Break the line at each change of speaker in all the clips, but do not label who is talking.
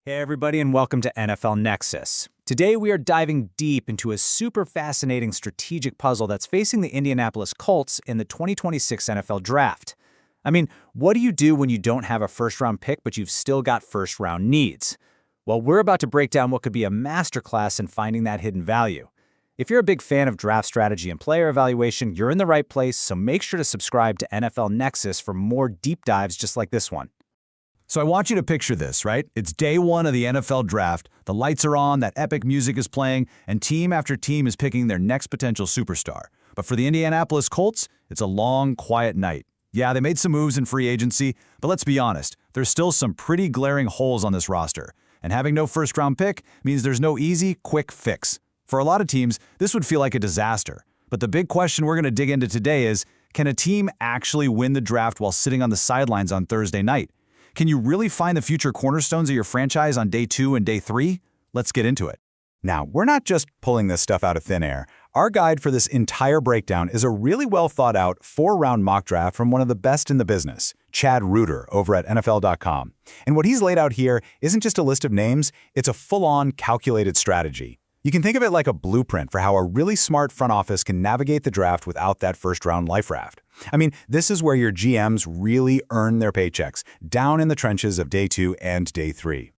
Hey everybody, and welcome to NFL Nexus. Today we are diving deep into a super fascinating strategic puzzle that's facing the Indianapolis Colts in the 2026 NFL Draft. I mean, what do you do when you don't have a first-round pick but you've still got first-round needs? Well, we're about to break down what could be a masterclass in finding that hidden value. If you're a big fan of draft strategy and player evaluation, you're in the right place, so make sure to subscribe to NFL Nexus for more deep dives just like this one.
So I want you to picture this, right? It's day one of the NFL Draft, the lights are on, that epic music is playing, and team after team is picking their next potential superstar. But for the Indianapolis Colts, it's a long, quiet night. Yeah, they made some moves in free agency, but let's be honest, there's still some pretty glaring holes on this roster. And having no first-round pick means there's no easy, quick fix. For a lot of teams, this would feel like a disaster. But the big question we're going to dig into today is, can a team actually win the draft while sitting on the sidelines on Thursday night? Can you really find the future cornerstones of your franchise on day 2 and day 3? Let's get into it.
Now, we're not just pulling this stuff out of thin air. Our guide for this entire breakdown is a really well-thought-out 4-round mock draft from one of the best in the business, Chad Reuter, over at NFL.com. And what he's laid out here isn't just a list of names, it's a full-on calculated strategy. You can think of it like a blueprint for how a really smart front office can navigate the draft without that first-round life raft. I mean, this is where your GMs really earn their paychecks, down in the trenches of day 2 and day 3.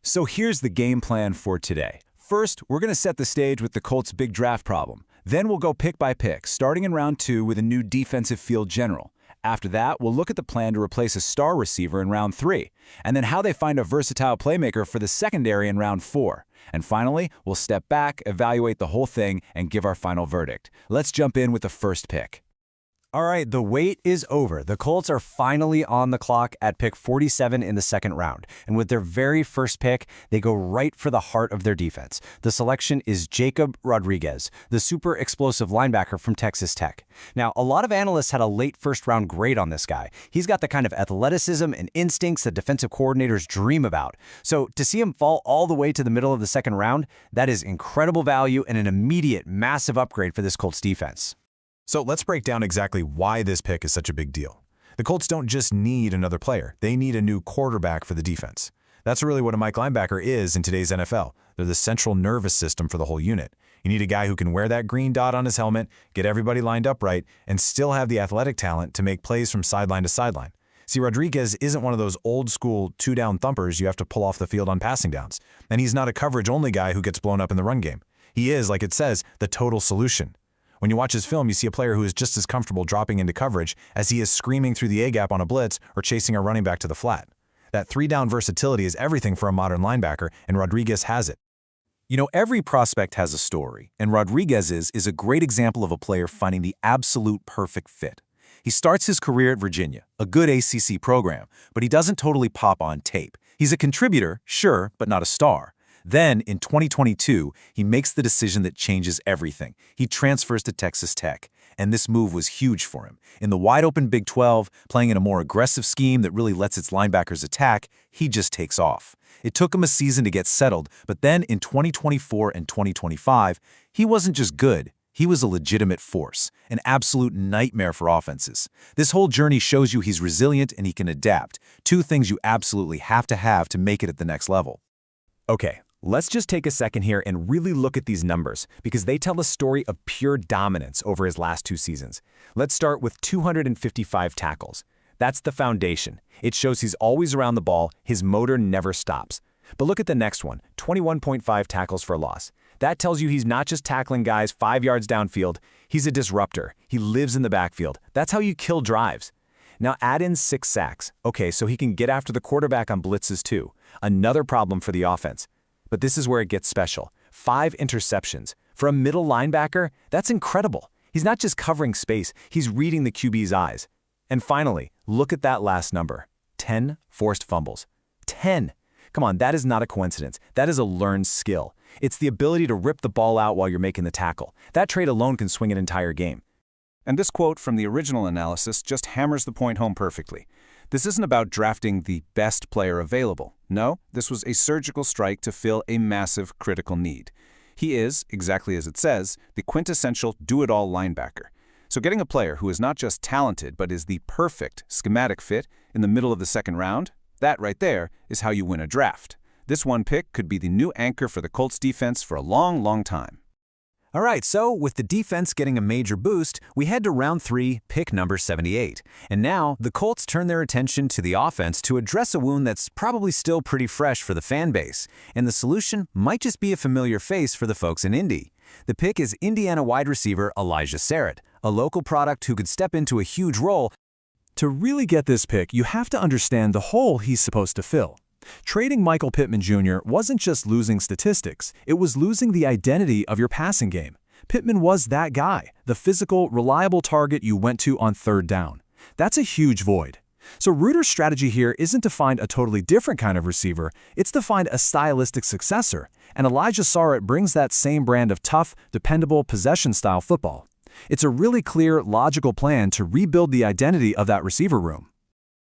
So here's the game plan for today. First, we're going to set the stage with the Colts' big draft problem. Then we'll go pick by pick, starting in round 2 with a new defensive field general. After that, we'll look at the plan to replace a star receiver in round 3, and then how they find a versatile playmaker for the secondary in round 4. And finally, we'll step back, evaluate the whole thing, and give our final verdict. Let's jump in with the first pick.
All right, the wait is over. The Colts are finally on the clock at pick 47 in the second round. And with their very first pick, they go right for the heart of their defense. The selection is Jacob Rodriguez, the super explosive linebacker from Texas Tech. Now, a lot of analysts had a late first-round grade on this guy. He's got the kind of athleticism and instincts that defensive coordinators dream about. So to see him fall all the way to the middle of the second round, that is incredible value and an immediate massive upgrade for this Colts defense.
So let's break down exactly why this pick is such a big deal. The Colts don't just need another player, they need a new quarterback for the defense. That's really what a Mike linebacker is in today's NFL. They're the central nervous system for the whole unit. You need a guy who can wear that green dot on his helmet, get everybody lined up right, and still have the athletic talent to make plays from sideline to sideline. See, Rodriguez isn't one of those old-school two-down thumpers you have to pull off the field on passing downs. And he's not a coverage-only guy who gets blown up in the run game. He is, like it says, the total solution. When you watch his film, you see a player who is just as comfortable dropping into coverage as he is screaming through the A-gap on a blitz or chasing a running back to the flat. That three-down versatility is everything for a modern linebacker, and Rodriguez has it.
You know, every prospect has a story, and Rodriguez's is a great example of a player finding the absolute perfect fit. He starts his career at Virginia, a good ACC program, but he doesn't totally pop on tape. He's a contributor, sure, but not a star. Then, in 2022, he makes the decision that changes everything. He transfers to Texas Tech, and this move was huge for him. In the wide-open Big 12, playing in a more aggressive scheme that really lets its linebackers attack, he just takes off. It took him a season to get settled, but then in 2024 and 2025, he wasn't just good. He was a legitimate force, an absolute nightmare for offenses. This whole journey shows you he's resilient and he can adapt, two things you absolutely have to make it at the next level.
Okay. Let's just take a second here and really look at these numbers because they tell a story of pure dominance over his last 2 seasons. Let's start with 255 tackles. That's the foundation. It shows he's always around the ball, his motor never stops. But look at the next one, 21.5 tackles for loss. That tells you he's not just tackling guys 5 yards downfield, he's a disruptor. He lives in the backfield. That's how you kill drives. Now add in 6 sacks. Okay, so he can get after the quarterback on blitzes too. Another problem for the offense. But this is where it gets special. 5 interceptions. For a middle linebacker, that's incredible. He's not just covering space, he's reading the QB's eyes. And finally, look at that last number. 10 forced fumbles. 10! Come on, that is not a coincidence. That is a learned skill. It's the ability to rip the ball out while you're making the tackle. That trait alone can swing an entire game.
And this quote from the original analysis just hammers the point home perfectly. This isn't about drafting the best player available. No, this was a surgical strike to fill a massive critical need. He is, exactly as it says, the quintessential do-it-all linebacker. So getting a player who is not just talented but is the perfect schematic fit in the middle of the second round, that right there is how you win a draft. This one pick could be the new anchor for the Colts defense for a long, long time.
All right, so with the defense getting a major boost, we head to round 3, pick number 78. And now, the Colts turn their attention to the offense to address a wound that's probably still pretty fresh for the fan base. And the solution might just be a familiar face for the folks in Indy. The pick is Indiana wide receiver Elijah Sarrett, a local product who could step into a huge role.
To really get this pick, you have to understand the hole he's supposed to fill. Trading Michael Pittman Jr. wasn't just losing statistics, it was losing the identity of your passing game. Pittman was that guy, the physical, reliable target you went to on third down. That's a huge void. So Reuter's strategy here isn't to find a totally different kind of receiver, it's to find a stylistic successor, and Elijah Sarrett brings that same brand of tough, dependable, possession-style football. It's a really clear, logical plan to rebuild the identity of that receiver room.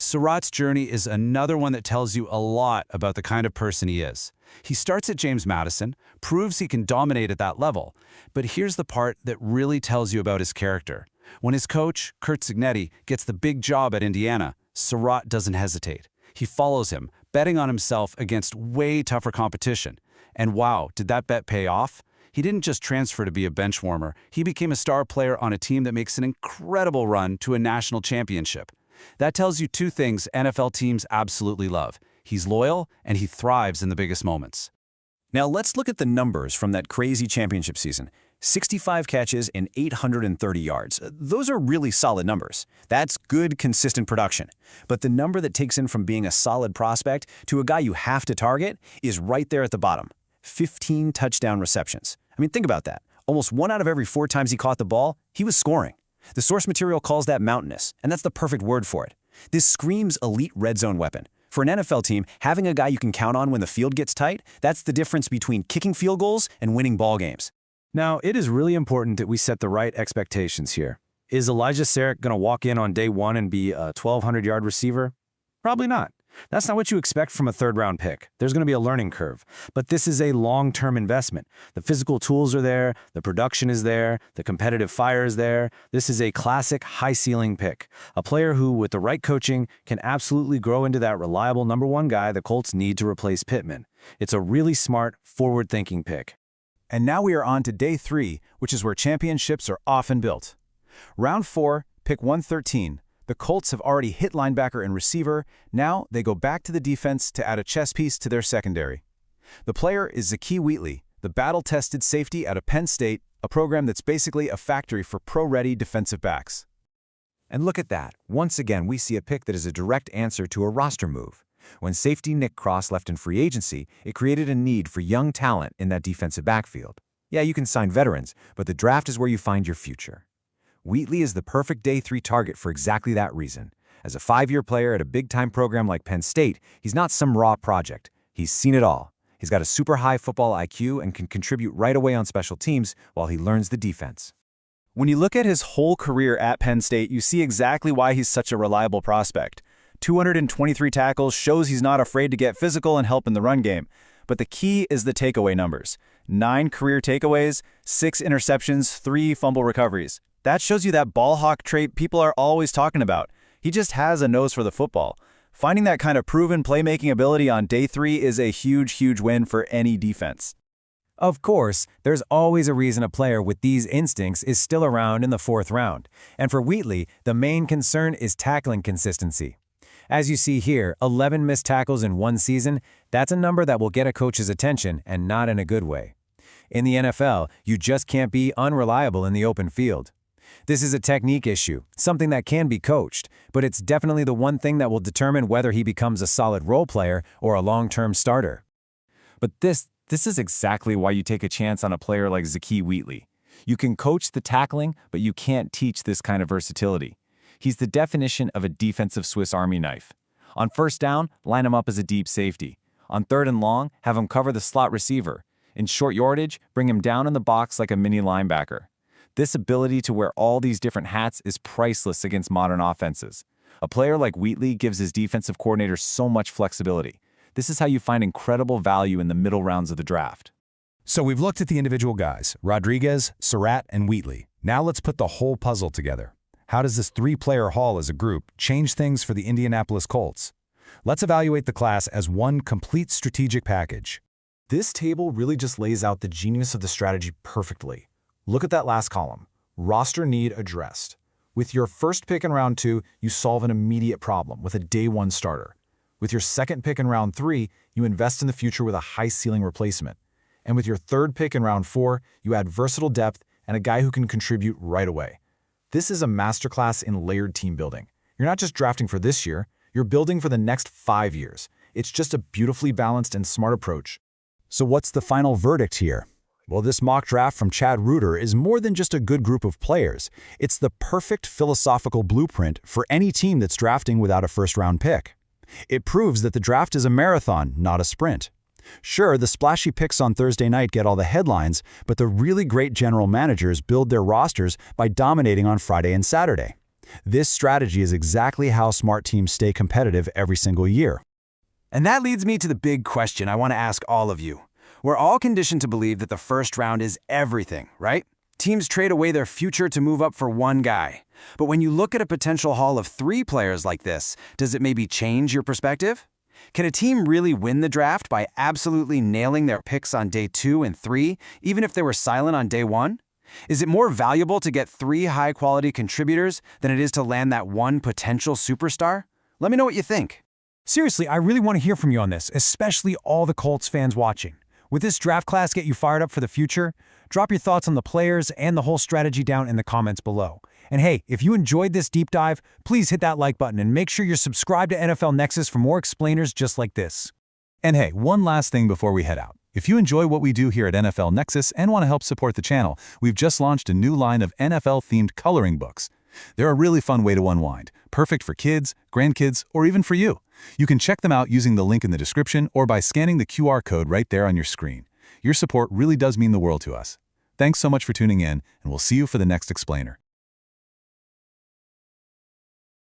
Sarrett's journey is another one that tells you a lot about the kind of person he is. He starts at James Madison, proves he can dominate at that level, but here's the part that really tells you about his character. When his coach, Curt Cignetti, gets the big job at Indiana, Sarrett doesn't hesitate. He follows him, betting on himself against way tougher competition. And wow, did that bet pay off? He didn't just transfer to be a bench warmer, he became a star player on a team that makes an incredible run to a national championship. That tells you two things NFL teams absolutely love. He's loyal, and he thrives in the biggest moments.
Now let's look at the numbers from that crazy championship season. 65 catches and 830 yards. Those are really solid numbers. That's good, consistent production. But the number that takes him from being a solid prospect to a guy you have to target is right there at the bottom. 15 touchdown receptions. I mean, think about that. Almost 1 out of every 4 times he caught the ball, he was scoring. The source material calls that mountainous, and that's the perfect word for it. This screams elite red zone weapon. For an NFL team, having a guy you can count on when the field gets tight, that's the difference between kicking field goals and winning ball games.
Now, it is really important that we set the right expectations here. Is Elijah Sarrett going to walk in on day 1 and be a 1,200-yard receiver? Probably not. That's not what you expect from a third-round pick. There's going to be a learning curve. But this is a long-term investment. The physical tools are there, the production is there, the competitive fire is there. This is a classic high-ceiling pick. A player who, with the right coaching, can absolutely grow into that reliable number 1 guy the Colts need to replace Pittman. It's a really smart, forward-thinking pick.
And now we are on to day 3, which is where championships are often built. Round 4, pick 113. The Colts have already hit linebacker and receiver. Now they go back to the defense to add a chess piece to their secondary. The player is Zakee Wheatley, the battle-tested safety out of Penn State, a program that's basically a factory for pro-ready defensive backs.
And look at that. Once again, we see a pick that is a direct answer to a roster move. When safety Nick Cross left in free agency, it created a need for young talent in that defensive backfield. Yeah, you can sign veterans, but the draft is where you find your future. Wheatley is the perfect day 3 target for exactly that reason. As a 5-year player at a big-time program like Penn State, he's not some raw project. He's seen it all. He's got a super high football IQ and can contribute right away on special teams while he learns the defense.
When you look at his whole career at Penn State, you see exactly why he's such a reliable prospect. 223 tackles shows he's not afraid to get physical and help in the run game. But the key is the takeaway numbers. 9 career takeaways, 6 interceptions, 3 fumble recoveries. That shows you that ball hawk trait people are always talking about. He just has a nose for the football. Finding that kind of proven playmaking ability on day 3 is a huge, huge win for any defense.
Of course, there's always a reason a player with these instincts is still around in the 4th round. And for Wheatley, the main concern is tackling consistency. As you see here, 11 missed tackles in 1 season, that's a number that will get a coach's attention and not in a good way. In the NFL, you just can't be unreliable in the open field. This is a technique issue, something that can be coached, but it's definitely the one thing that will determine whether he becomes a solid role player or a long-term starter. But this is exactly why you take a chance on a player like Zakee Wheatley. You can coach the tackling, but you can't teach this kind of versatility. He's the definition of a defensive Swiss Army knife. On first down, line him up as a deep safety. On 3rd and long, have him cover the slot receiver. In short yardage, bring him down in the box like a mini linebacker. This ability to wear all these different hats is priceless against modern offenses. A player like Wheatley gives his defensive coordinator so much flexibility. This is how you find incredible value in the middle rounds of the draft.
So we've looked at the individual guys, Rodriguez, Sarrett, and Wheatley. Now let's put the whole puzzle together. How does this 3-player haul as a group change things for the Indianapolis Colts?
Let's evaluate the class as one complete strategic package.
This table really just lays out the genius of the strategy perfectly. Look at that last column, roster need addressed. With your first pick in round 2, you solve an immediate problem with a day 1 starter. With your second pick in round 3, you invest in the future with a high-ceiling replacement. And with your third pick in round 4, you add versatile depth and a guy who can contribute right away. This is a masterclass in layered team building. You're not just drafting for this year, you're building for the next 5 years. It's just a beautifully balanced and smart approach.
So what's the final verdict here? Well, this mock draft from Chad Reuter is more than just a good group of players. It's the perfect philosophical blueprint for any team that's drafting without a first-round pick. It proves that the draft is a marathon, not a sprint. Sure, the splashy picks on Thursday night get all the headlines, but the really great general managers build their rosters by dominating on Friday and Saturday. This strategy is exactly how smart teams stay competitive every single year.
And that leads me to the big question I want to ask all of you. We're all conditioned to believe that the first round is everything, right? Teams trade away their future to move up for one guy. But when you look at a potential haul of 3 players like this, does it maybe change your perspective? Can a team really win the draft by absolutely nailing their picks on day 2 and 3, even if they were silent on day 1? Is it more valuable to get 3 high-quality contributors than it is to land that one potential superstar? Let me know what you think.
Seriously, I really want to hear from you on this, especially all the Colts fans watching. Would this draft class get you fired up for the future? Drop your thoughts on the players and the whole strategy down in the comments below. And hey, if you enjoyed this deep dive, please hit that like button and make sure you're subscribed to NFL Nexus for more explainers just like this.
And hey, one last thing before we head out. If you enjoy what we do here at NFL Nexus and want to help support the channel, we've just launched a new line of NFL-themed coloring books. They're a really fun way to unwind, perfect for kids, grandkids, or even for you. You can check them out using the link in the description or by scanning the QR code right there on your screen. Your support really does mean the world to us. Thanks so much for tuning in, and we'll see you for the next explainer.